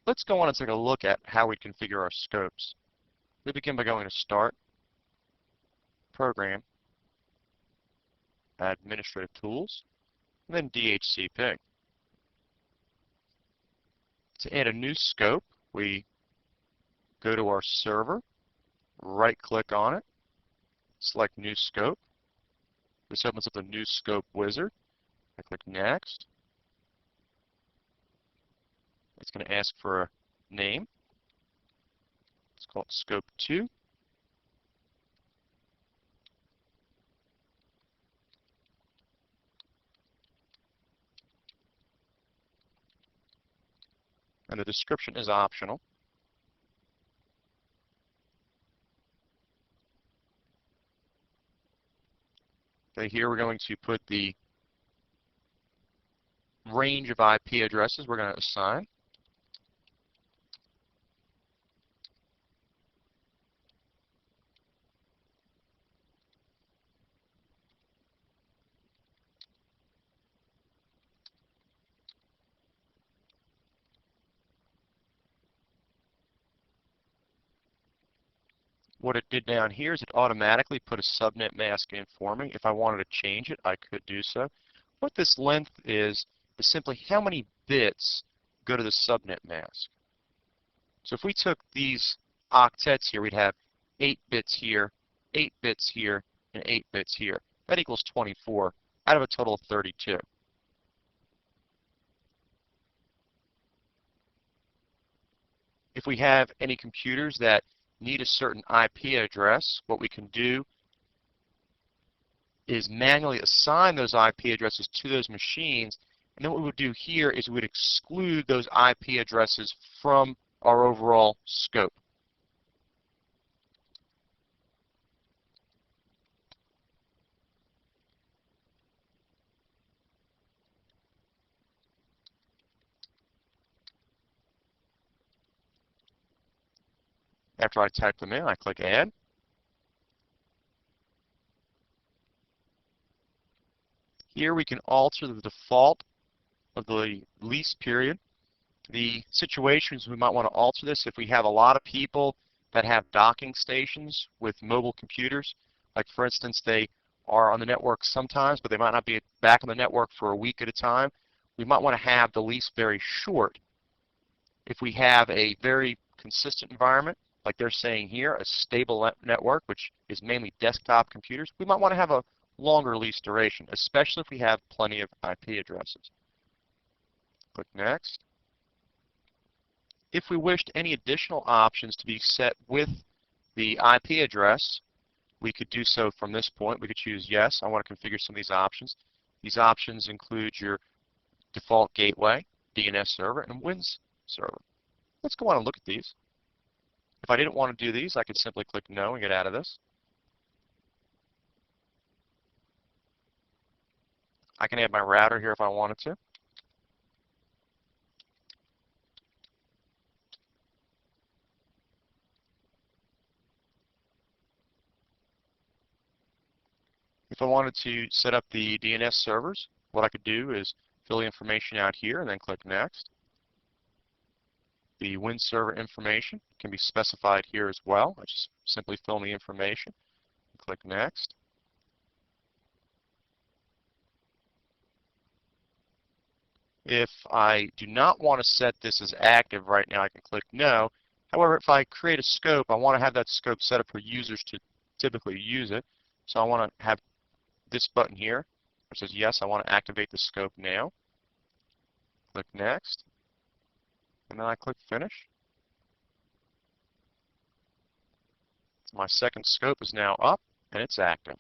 let's go on and take a look at how we configure our scopes. We begin by going to Start, Program, Administrative Tools, and then DHCP. To add a new scope, we go to our server, right-click on it, select New Scope. This opens up the New Scope wizard. I click Next. It's going to ask for a name. Let's call it Scope 2. And the description is optional. Okay, here we're going to put the range of IP addresses we're going to assign. What it did down here is it automatically put a subnet mask in for me. If I wanted to change it, I could do so. What this length is simply how many bits go to the subnet mask. So if we took these octets here, we'd have 8 bits here, 8 bits here, and 8 bits here. That equals 24 out of a total of 32. If we have any computers that need a certain IP address, what we can do is manually assign those IP addresses to those machines, and then what we would do here is we would exclude those IP addresses from our overall scope. After I type them in, I click Add. Here we can alter the default of the lease period. The situations we might want to alter this if we have a lot of people that have docking stations with mobile computers. Like for instance, they are on the network sometimes, but they might not be back on the network for a week at a time. We might want to have the lease very short. If we have a very consistent environment, like they're saying here, a stable network, which is mainly desktop computers, we might want to have a longer lease duration, especially if we have plenty of IP addresses. Click Next. If we wished any additional options to be set with the IP address, we could do so from this point. We could choose Yes, I want to configure some of these options. These options include your default gateway, DNS server, and Wins server. Let's go on and look at these. If I didn't want to do these, I could simply click No and get out of this. I can add my router here if I wanted to. If I wanted to set up the DNS servers, what I could do is fill the information out here and then click Next. The Win server information can be specified here as well. I just simply fill in the information and click Next. If I do not want to set this as active right now, I can click No. However, if I create a scope, I want to have that scope set up for users to typically use it. So I want to have this button here which says yes, I want to activate the scope now. Click Next. And then I click Finish. So my second scope is now up and it's active.